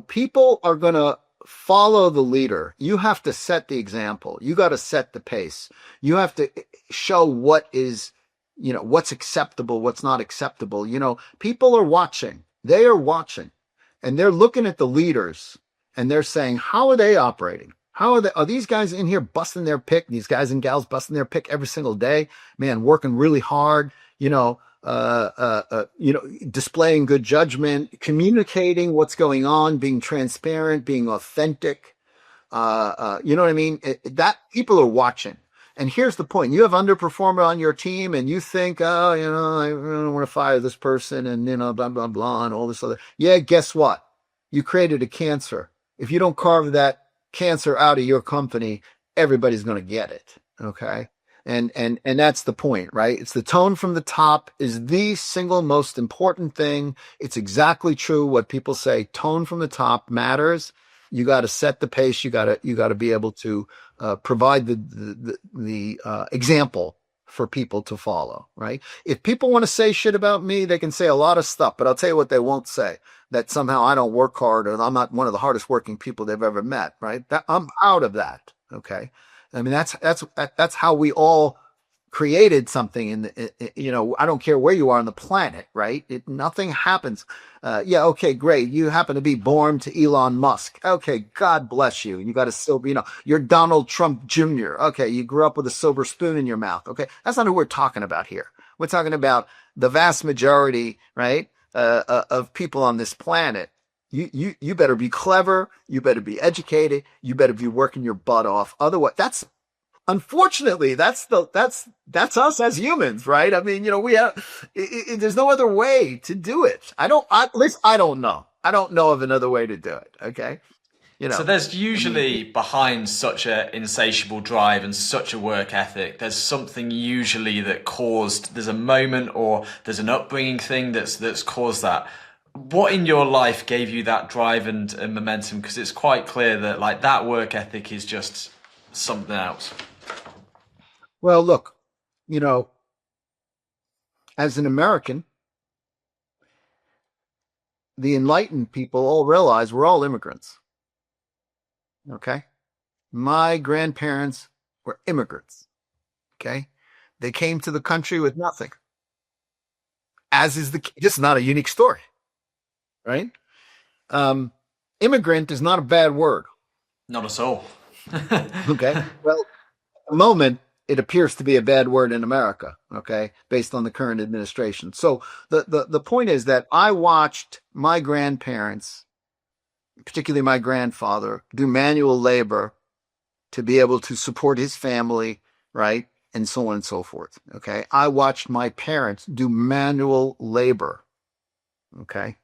People are going to follow the leader. You have to set the example. You got to set the pace. You have to show what is, what's acceptable, what's not acceptable. People are watching. They are watching and they're looking at the leaders and they're saying, how are they operating? Are these guys in here busting their pick? These guys and gals busting their pick every single day, man, working really hard, displaying good judgment, communicating what's going on, being transparent, being authentic. You know what I mean? That people are watching. And here's the point. You have underperformer on your team and you think, oh, I don't want to fire this person and, blah, blah, blah, and all this other. Yeah, guess what? You created a cancer. If you don't carve that cancer out of your company, everybody's going to get it. Okay. And that's the point, right? It's the tone from the top is the single most important thing. It's exactly true what people say. Tone from the top matters. You got to set the pace. You got to be able to provide the example for people to follow, right? If people want to say shit about me, they can say a lot of stuff, but I'll tell you what they won't say, that somehow I don't work hard or I'm not one of the hardest working people they've ever met, right? I'm out of that. Okay. I mean, that's how we all created something I don't care where you are on the planet, right? Nothing happens. Yeah. Okay, great. You happen to be born to Elon Musk. Okay. God bless you. You got a silver, you're Donald Trump Jr. Okay. You grew up with a silver spoon in your mouth. Okay. That's not who we're talking about here. We're talking about the vast majority, right? Of people on this planet. You better be clever. You better be educated. You better be working your butt off. Otherwise, unfortunately, that's us as humans, right? I mean, we have, there's no other way to do it. At least I don't know. I don't know of another way to do it. Okay. So there's usually behind such an insatiable drive and such a work ethic, there's something usually there's a moment or there's an upbringing thing that's caused that. What in your life gave you that drive and momentum? Because it's quite clear that like that work ethic is just something else. Well, look, as an American, the enlightened people all realize we're all immigrants. Okay. My grandparents were immigrants. Okay. They came to the country with nothing. This is not a unique story, right? Immigrant is not a bad word. Not at all. Okay. Well, at the moment, it appears to be a bad word in America, okay, based on the current administration. So the point is that I watched my grandparents, particularly my grandfather, do manual labor to be able to support his family, right, and so on and so forth, okay? I watched my parents do manual labor, okay?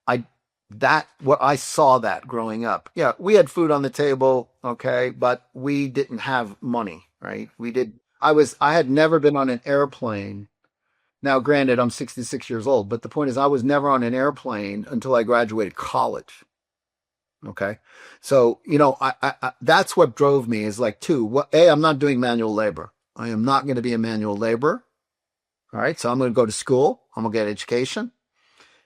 I saw that growing up. Yeah, we had food on the table, okay, but we didn't have money, right? I had never been on an airplane. Now, granted, I'm 66 years old, but the point is I was never on an airplane until I graduated college. Okay. So, that's what drove me is like, I'm not doing manual labor. I am not going to be a manual laborer. All right. So I'm going to go to school. I'm going to get education.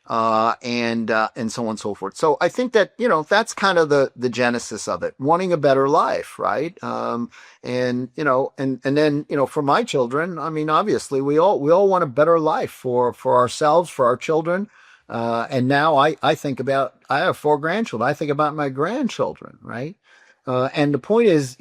And so on and so forth. So I think that, that's kind of the genesis of it, wanting a better life. Right. And then, for my children, I mean, obviously we all want a better life for ourselves, for our children. And now I have 4 grandchildren. I think about my grandchildren. Right. And the point is,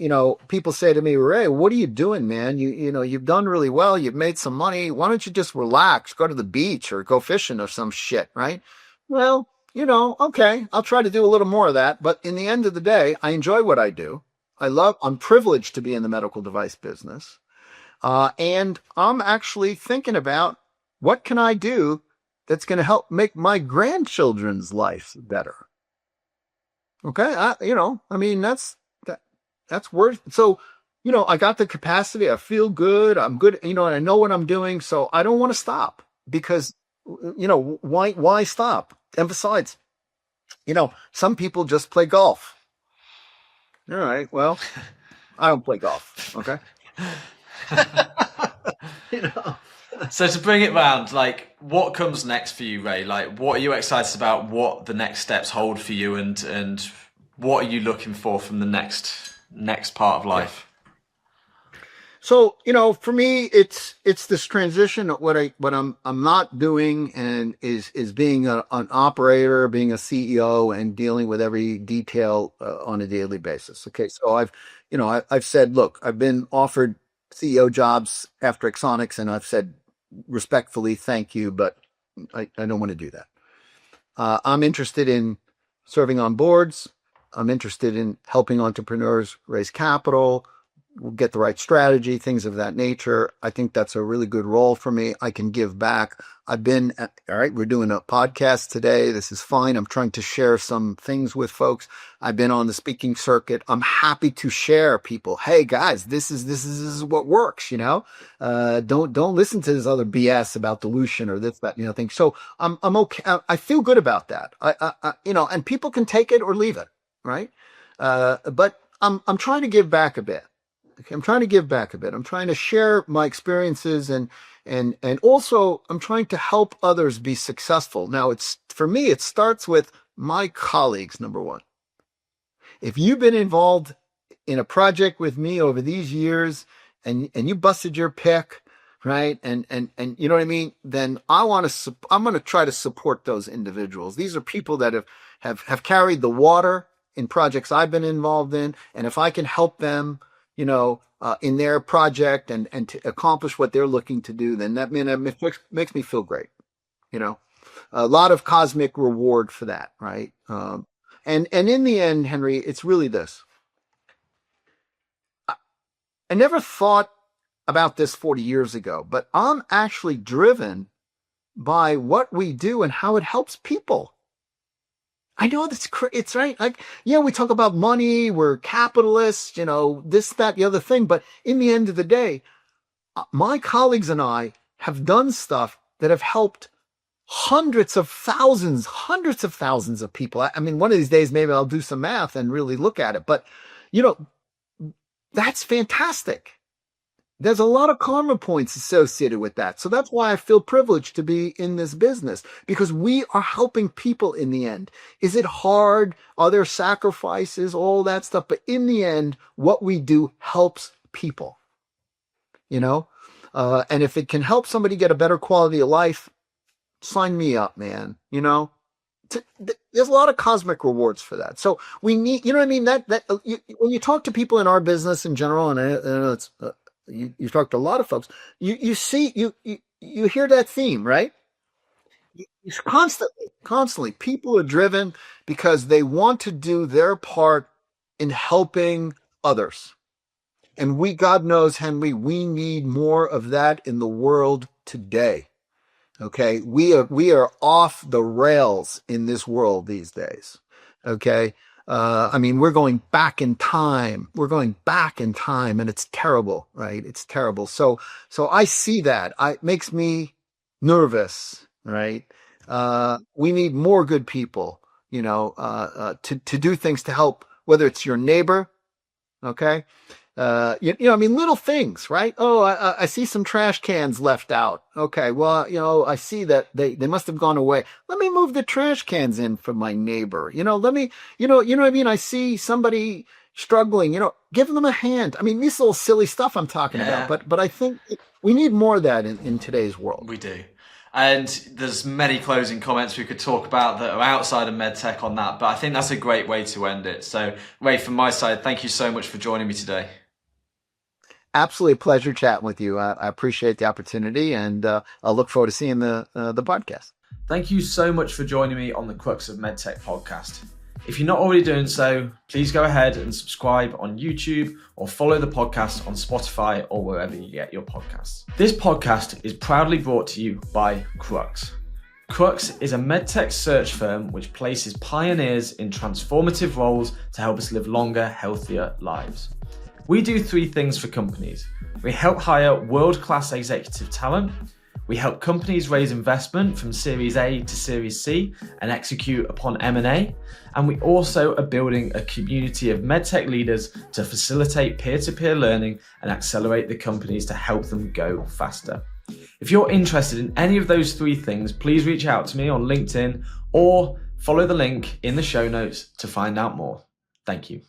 people say to me, Ray, what are you doing, man? You've done really well. You've made some money. Why don't you just relax, go to the beach or go fishing or some shit, right? Well, okay, I'll try to do a little more of that. But in the end of the day, I enjoy what I do. I'm privileged to be in the medical device business. And I'm actually thinking about what can I do that's going to help make my grandchildren's life better. Okay. That's worth. So, I got the capacity. I feel good. I'm good. And I know what I'm doing. So I don't want to stop because, why stop? And besides, some people just play golf. All right. Well, I don't play golf. Okay. So to bring it round, like what comes next for you, Ray? Like what are you excited about? What the next steps hold for you and what are you looking for from the next part of life? So, for me, it's this transition. What I'm not doing and is being an operator, being a CEO and dealing with every detail on a daily basis. Okay. So I've said, look, I've been offered CEO jobs after Axonics and I've said, respectfully, thank you, but I don't want to do that. I'm interested in serving on boards. I'm interested in helping entrepreneurs raise capital, get the right strategy, things of that nature. I think that's a really good role for me. I can give back. All right, we're doing a podcast today. This is fine. I'm trying to share some things with folks. I've been on the speaking circuit. I'm happy to share people. Hey guys, this is what works, don't listen to this other BS about dilution or this, that, thing. So I'm okay. I feel good about that. And people can take it or leave it. Right. But I'm trying to give back a bit. Okay, I'm trying to give back a bit. I'm trying to share my experiences and also I'm trying to help others be successful. Now for me, it starts with my colleagues, number one. If you've been involved in a project with me over these years and you busted your pick, right? And you know what I mean? Then I'm going to try to support those individuals. These are people that have carried the water in projects I've been involved in. And if I can help them, in their project and to accomplish what they're looking to do, then that makes me feel great. A lot of cosmic reward for that, right? And in the end, Henry, it's really this. I never thought about this 40 years ago, but I'm actually driven by what we do and how it helps people. I know it's right. We talk about money, we're capitalists, this, that, the other thing. But in the end of the day, my colleagues and I have done stuff that have helped hundreds of thousands of people. I mean, one of these days, maybe I'll do some math and really look at it. But, that's fantastic. There's a lot of karma points associated with that. So that's why I feel privileged to be in this business, because we are helping people in the end. Is it hard? Are there sacrifices? All that stuff. But in the end, what we do helps people, and if it can help somebody get a better quality of life, sign me up, man. There's a lot of cosmic rewards for that. So we need, when you talk to people in our business in general, and I know it's, you talk to a lot of folks, you hear that theme, right? Constantly people are driven because they want to do their part in helping others. And God knows, Henry, we need more of that in the world today. Okay. We are off the rails in this world these days. Okay. We're going back in time. And it's terrible, right? It's terrible. So I see that. It makes me nervous, right? We need more good people, to do things to help, whether it's your neighbor, okay? Little things, right? Oh, I see some trash cans left out. Okay, well, I see that they must have gone away. Let me move the trash cans in for my neighbor. Let me, what I mean? I see somebody struggling, give them a hand. This little silly stuff I'm talking about, but I think we need more of that in today's world. We do. And there's many closing comments we could talk about that are outside of medtech on that, but I think that's a great way to end it. So, Ray, from my side, thank you so much for joining me today. Absolutely a pleasure chatting with you. I appreciate the opportunity, and I'll look forward to seeing the podcast. Thank you so much for joining me on the Crux of MedTech podcast. If you're not already doing so, please go ahead and subscribe on YouTube or follow the podcast on Spotify or wherever you get your podcasts. This podcast is proudly brought to you by Crux. Crux is a medtech search firm which places pioneers in transformative roles to help us live longer, healthier lives. We do 3 things for companies. We help hire world-class executive talent. We help companies raise investment from Series A to Series C and execute upon M&A. And we also are building a community of medtech leaders to facilitate peer-to-peer learning and accelerate the companies to help them go faster. If you're interested in any of those 3 things, please reach out to me on LinkedIn or follow the link in the show notes to find out more. Thank you.